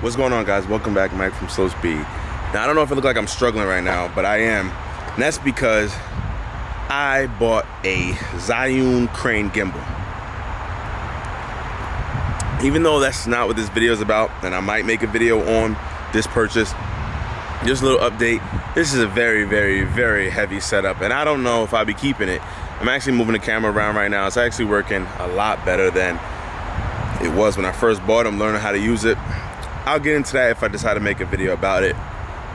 What's going on, guys? Welcome back, Mike from Slow Speed. Now, I don't know if it looks like I'm struggling right now, but I am. And that's because I bought a Zhiyun crane gimbal. Even though that's not what this video is about, and I might make a video on this purchase, just a little update. This is a very, very, very heavy setup, and I don't know if I'll be keeping it. I'm actually moving the camera around right now. It's actually working a lot better than it was when I first bought it. I'm learning how to use it. I'll get into that if I decide to make a video about it.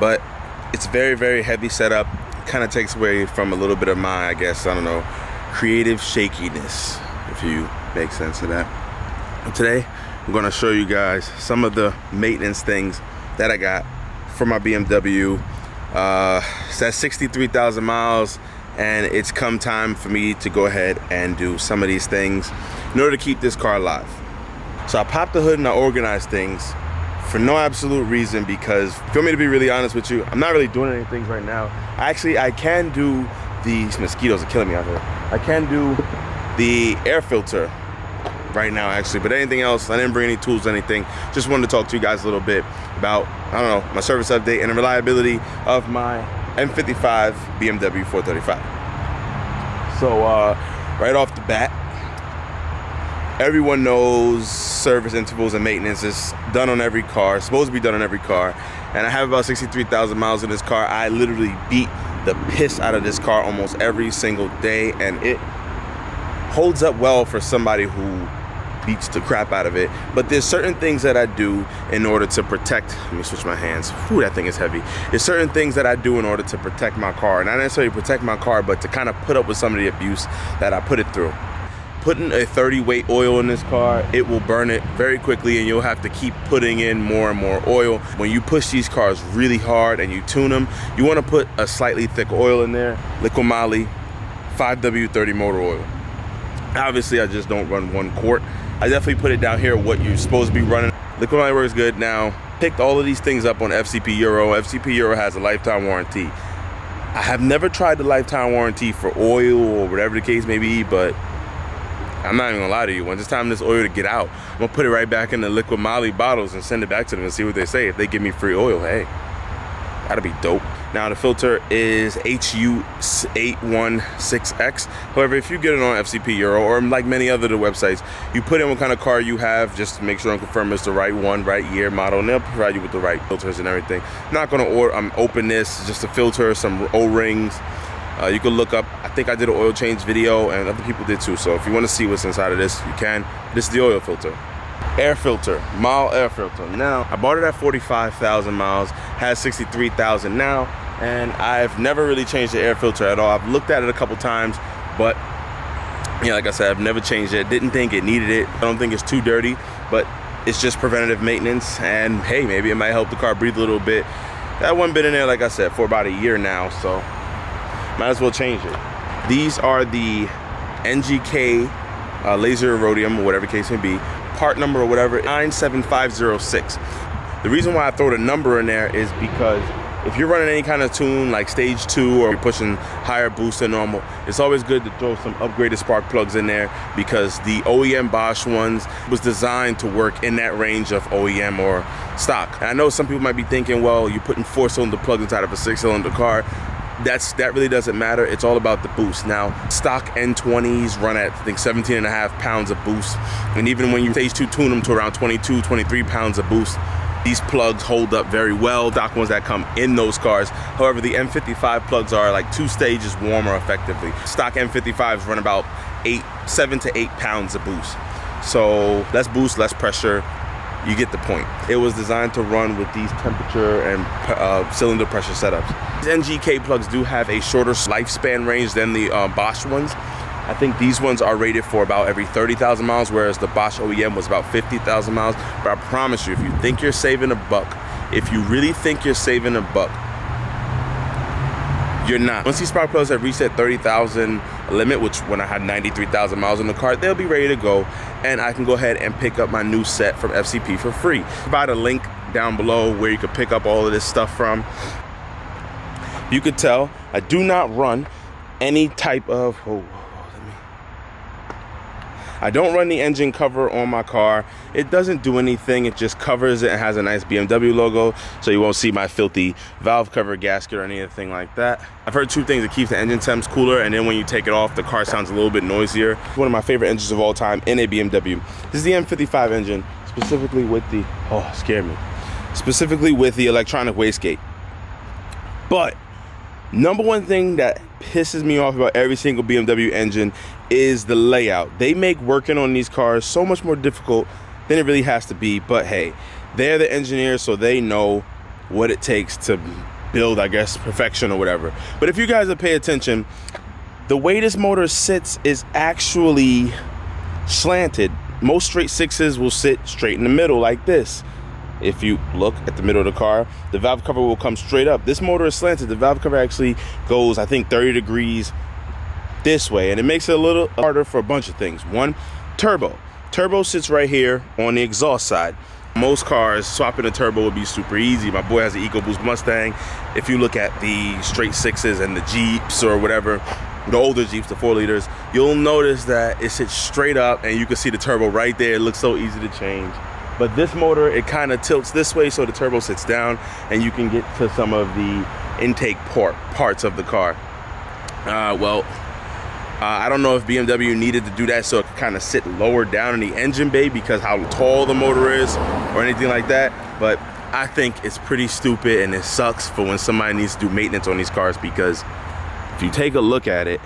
But it's very, very heavy setup. Kind of takes away from a little bit of my, I guess, I don't know, creative shakiness, if you make sense of that. And today, I'm gonna show you guys some of the maintenance things that I got for my BMW. It's at 63,000 miles, and it's come time for me to go ahead and do some of these things in order to keep this car alive. So I popped the hood and I organized things for no absolute reason, because if you want me to be really honest with you, I'm not really doing any things right now. Actually, I can do these mosquitoes are killing me out here. I can do the air filter right now, actually, but anything else, I didn't bring any tools or anything. Just wanted to talk to you guys a little bit about, I don't know, my service update and the reliability of my N55 BMW 435. So right off the bat, everyone knows service intervals and maintenance is done on every car, supposed to be done on every car. And I have about 63,000 miles in this car. I literally beat the piss out of this car almost every single day, and it holds up well for somebody who beats the crap out of it. But there's certain things that I do in order to protect, let me switch my hands. Whew, that thing is heavy. There's certain things that I do in order to protect my car. Not necessarily protect my car, but to kind of put up with some of the abuse that I put it through. Putting a 30 weight oil in this car, it will burn it very quickly, and you'll have to keep putting in more and more oil. When you push these cars really hard and you tune them, you want to put a slightly thick oil in there. Liqui Moly 5W30 motor oil. Obviously, I just don't run 1 quart. I definitely put it down here what you're supposed to be running. Liqui Moly works good. Now, picked all of these things up on FCP Euro. FCP Euro has a lifetime warranty. I have never tried the lifetime warranty for oil or whatever the case may be, but I'm not even gonna lie to you. When it's time for this oil to get out, I'm gonna put it right back in the Liqui Moly bottles and send it back to them and see what they say. If they give me free oil, hey, that'd be dope. Now the filter is HU816X. However, if you get it on FCP Euro or like many other websites, you put in what kind of car you have just to make sure and confirm it's the right one, right year, model, and they'll provide you with the right filters and everything. I'm not gonna open this, just a filter, some O-rings. You can look up, I think I did an oil change video and other people did too. So if you want to see what's inside of this, you can. This is the oil filter. Air filter, Mahle Air Filter. Now, I bought it at 45,000 miles, has 63,000 now, and I've never really changed the air filter at all. I've looked at it a couple times, but yeah, like I said, I've never changed it. Didn't think it needed it. I don't think it's too dirty, but it's just preventative maintenance, and hey, maybe it might help the car breathe a little bit. That one been in there, like I said, for about a year now, so might as well change it. These are the NGK laser rhodium, or whatever case may be, part number or whatever, 97506. The reason why I throw the number in there is because if you're running any kind of tune like stage 2 or you're pushing higher boost than normal, it's always good to throw some upgraded spark plugs in there, because the OEM Bosch ones was designed to work in that range of OEM or stock. And I know some people might be thinking, well, you're putting 4-cylinder plugs inside of a 6-cylinder car. That really doesn't matter. It's all about the boost. Now, stock N20s run at, I think, 17.5 pounds of boost. And even when you stage 2 tune them to around 22, 23 pounds of boost, these plugs hold up very well. Stock ones that come in those cars. However, the N55 plugs are like 2 stages warmer effectively. Stock N55s run about 7 to 8 pounds of boost. So less boost, less pressure. You get the point. It was designed to run with these temperature and cylinder pressure setups. These NGK plugs do have a shorter lifespan range than the Bosch ones. I think these ones are rated for about every 30,000 miles, whereas the Bosch OEM was about 50,000 miles. But I promise you, if you think you're saving a buck, if you really think you're saving a buck, you're not. Once these spark plugs have reached that 30,000 limit, which when I had 93,000 miles in the car, they'll be ready to go, and I can go ahead and pick up my new set from FCP for free. I'll provide a link down below where you can pick up all of this stuff from. You could tell I do not run any type of, I don't run the engine cover on my car. It doesn't do anything. It just covers it and has a nice BMW logo, so you won't see my filthy valve cover gasket or anything like that. I've heard two things: it keeps the engine temps cooler, and then when you take it off, the car sounds a little bit noisier. One of my favorite engines of all time in a BMW. This is the N55 engine, specifically with the, oh, it scared me. Specifically with the electronic wastegate. But number one thing that pisses me off about every single BMW engine is the layout. They make working on these cars so much more difficult than it really has to be, but hey, they're the engineers, so they know what it takes to build, I guess, perfection or whatever. But if you guys will pay attention, the way this motor sits is actually slanted. Most straight sixes will sit straight in the middle like this. If you look at the middle of the car, the valve cover will come straight up. This motor is slanted. The valve cover actually goes, I think, 30 degrees this way, and it makes it a little harder for a bunch of things. One, turbo. Turbo sits right here on the exhaust side. Most cars, swapping a turbo would be super easy. My boy has an EcoBoost Mustang. If you look at the straight sixes and the Jeeps or whatever, the older Jeeps, the 4 liters, you'll notice that it sits straight up and you can see the turbo right there. It looks so easy to change. But this motor, it kind of tilts this way so the turbo sits down and you can get to some of the intake parts of the car. I don't know if BMW needed to do that so it could kind of sit lower down in the engine bay because how tall the motor is or anything like that. But I think it's pretty stupid, and it sucks for when somebody needs to do maintenance on these cars, because if you take a look at it,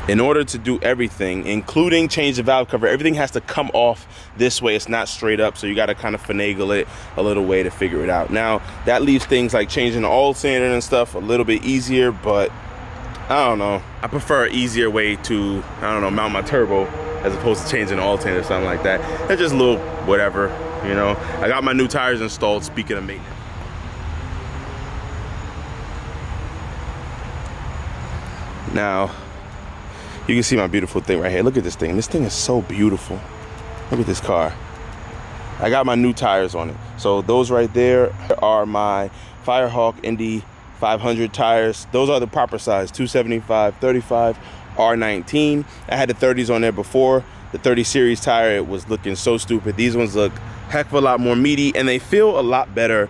in order to do everything, including change the valve cover, everything has to come off this way. It's not straight up, so you got to kind of finagle it a little way to figure it out. Now, that leaves things like changing the oil cylinder and stuff a little bit easier, but I don't know. I prefer an easier way to, I don't know, mount my turbo as opposed to changing the oil tank or something like that. That's just a little whatever, you know. I got my new tires installed, speaking of maintenance. Now, you can see my beautiful thing right here. Look at this thing. This thing is so beautiful. Look at this car. I got my new tires on it. So those right there are my Firehawk Indy 500 tires. Those are the proper size, 275, 35, R19. I had the 30s on there before. The 30 series tire, it was looking so stupid. These ones look heck of a lot more meaty, and they feel a lot better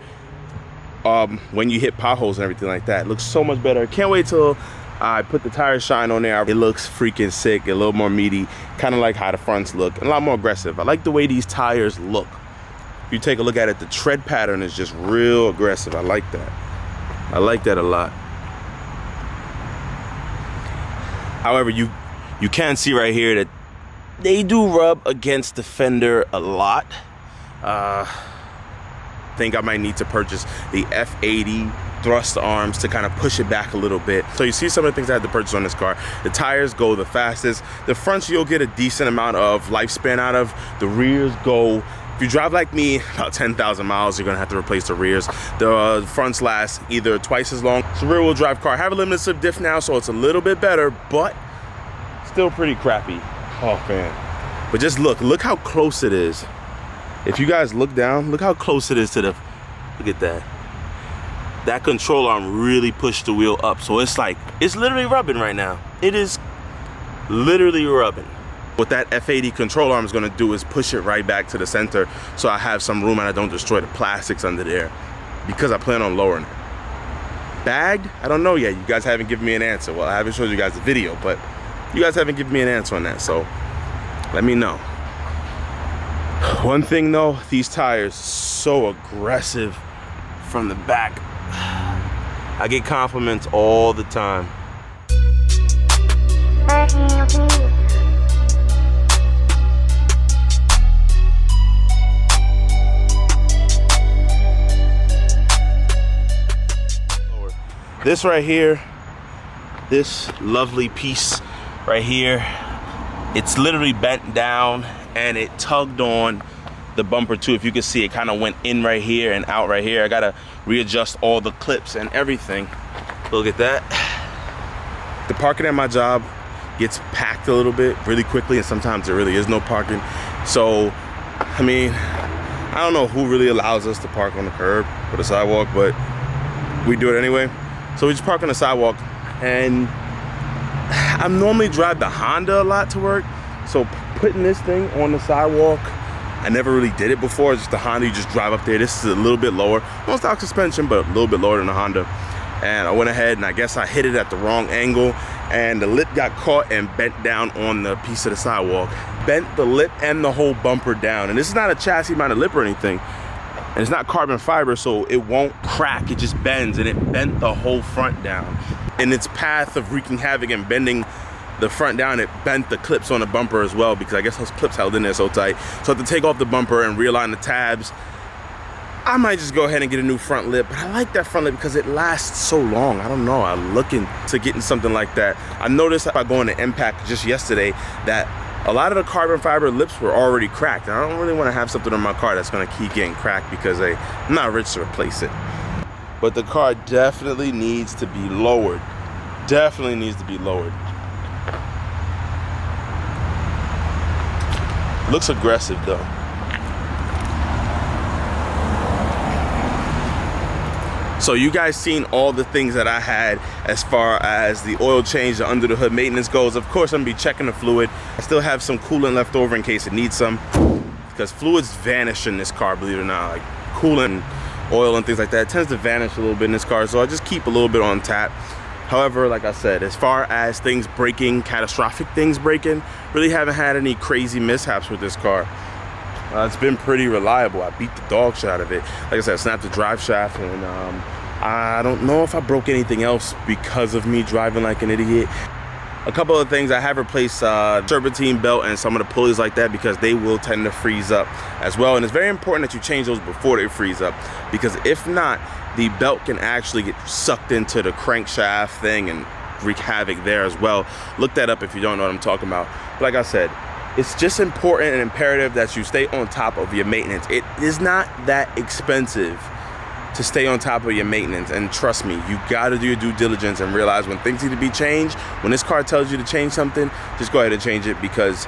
when you hit potholes and everything like that. It looks so much better. Can't wait till I put the tire shine on there. It looks freaking sick, a little more meaty, kind of like how the fronts look, and a lot more aggressive. I like the way these tires look. If you take a look at it, the tread pattern is just real aggressive. I like that. I like that a lot. However, you can see right here that they do rub against the fender a lot. Think I might need to purchase the F80 thrust arms to kind of push it back a little bit. So you see some of the things I had to purchase on this car. The tires go the fastest. The fronts you'll get a decent amount of lifespan out of. The rears go, if you drive like me, about 10,000 miles, you're gonna have to replace the rears. The fronts last either twice as long. It's a rear wheel drive car. I have a limited slip diff now, so it's a little bit better, but still pretty crappy. Oh man. But just look how close it is. If you guys look down, look how close it is to the, look at that. That control arm really pushed the wheel up. So it's like, it's literally rubbing right now. It is literally rubbing. What that F80 control arm is gonna do is push it right back to the center so I have some room and I don't destroy the plastics under there, because I plan on lowering it. Bagged? I don't know yet. You guys haven't given me an answer. Well, I haven't showed you guys the video, but you guys haven't given me an answer on that, so let me know. One thing though, these tires so aggressive from the back. I get compliments all the time. This right here, this lovely piece right here, it's literally bent down and it tugged on the bumper too. If you can see, it kind of went in right here and out right here. I gotta readjust all the clips and everything. Look at that. The parking at my job gets packed a little bit really quickly, and sometimes there really is no parking. So, I mean, I don't know who really allows us to park on the curb or the sidewalk, but we do it anyway. So we just park on the sidewalk, and I normally drive the Honda a lot to work, so putting this thing on the sidewalk, I never really did it before. It's just the Honda, you just drive up there. This is a little bit lower, no stock suspension, but a little bit lower than the Honda. And I went ahead and I guess I hit it at the wrong angle, and the lip got caught and bent down on the piece of the sidewalk. Bent the lip and the whole bumper down. And this is not a chassis mounted lip or anything. And it's not carbon fiber, so it won't crack, it just bends, and it bent the whole front down. In its path of wreaking havoc and bending the front down, it bent the clips on the bumper as well, because I guess those clips held in there so tight. So I have to take off the bumper and realign the tabs. I might just go ahead and get a new front lip, but I like that front lip because it lasts so long. I don't know, I'm looking to getting something like that. I noticed by going to Impact just yesterday that a lot of the carbon fiber lips were already cracked. And I don't really want to have something on my car that's going to keep getting cracked because I'm not rich to replace it. But the car definitely needs to be lowered. Definitely needs to be lowered. Looks aggressive though. So you guys seen all the things that I had as far as the oil change, the under the hood maintenance goes. Of course, I'm gonna be checking the fluid. I still have some coolant left over in case it needs some, because fluids vanish in this car, believe it or not. Like coolant, oil and things like that tends to vanish a little bit in this car, so I just keep a little bit on tap. However, like I said, as far as things breaking, catastrophic things breaking, really haven't had any crazy mishaps with this car. It's been pretty reliable. I beat the dog shit out of it. Like I said, I snapped the drive shaft, and I don't know if I broke anything else because of me driving like an idiot. A couple of things, I have replaced serpentine belt and some of the pulleys like that, because they will tend to freeze up as well. And it's very important that you change those before they freeze up, because if not, the belt can actually get sucked into the crankshaft thing and wreak havoc there as well. Look that up if you don't know what I'm talking about. But like I said, it's just important and imperative that you stay on top of your maintenance. It is not that expensive to stay on top of your maintenance, and trust me, you gotta do your due diligence and realize when things need to be changed. When this car tells you to change something, just go ahead and change it, because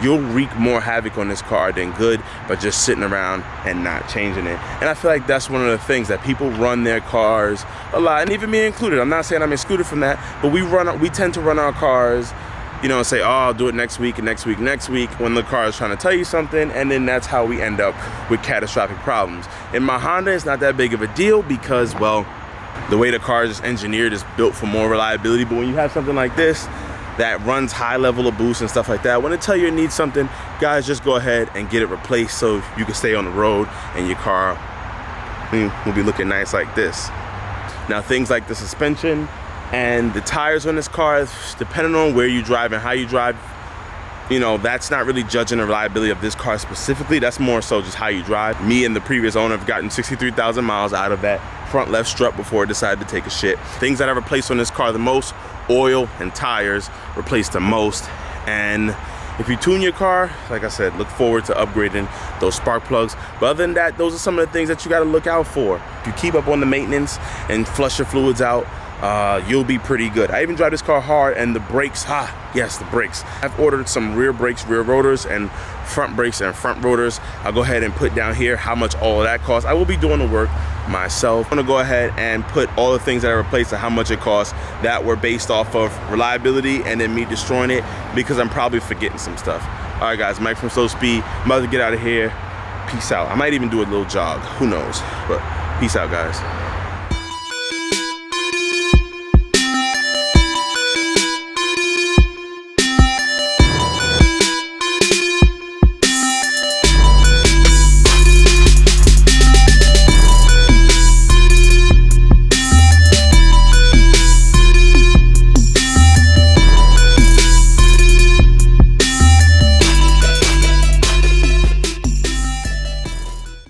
you'll wreak more havoc on this car than good by just sitting around and not changing it. And I feel like that's one of the things that people run their cars a lot, and even me included. I'm not saying I'm excluded from that, but we tend to run our cars, you know, and say, oh, I'll do it next week and next week, next week, when the car is trying to tell you something, and then that's how we end up with catastrophic problems. In my Honda, it's not that big of a deal because, well, the way the car is engineered is built for more reliability. But when you have something like this that runs high level of boost and stuff like that, when they tell you it needs something, guys, just go ahead and get it replaced so you can stay on the road and your car will be looking nice like this. Now, things like the suspension and the tires on this car, depending on where you drive and how you drive, you know, that's not really judging the reliability of this car specifically. That's more so just how you drive. Me and the previous owner have gotten 63,000 miles out of that front left strut before it decided to take a shit. Things that I replaced on this car the most, oil and tires replaced the most. And if you tune your car, like I said, look forward to upgrading those spark plugs. But other than that, those are some of the things that you got to look out for. If you keep up on the maintenance and flush your fluids out, you'll be pretty good. I even drive this car hard, and the brakes, yes, the brakes. I've ordered some rear brakes, rear rotors, and front brakes and front rotors. I'll go ahead and put down here how much all of that costs. I will be doing the work myself. I'm gonna go ahead and put all the things that I replaced and how much it costs that were based off of reliability and then me destroying it, because I'm probably forgetting some stuff. All right, guys, Mike from Slow Speed. I'm about to get out of here. Peace out. I might even do a little jog. Who knows? But peace out, guys.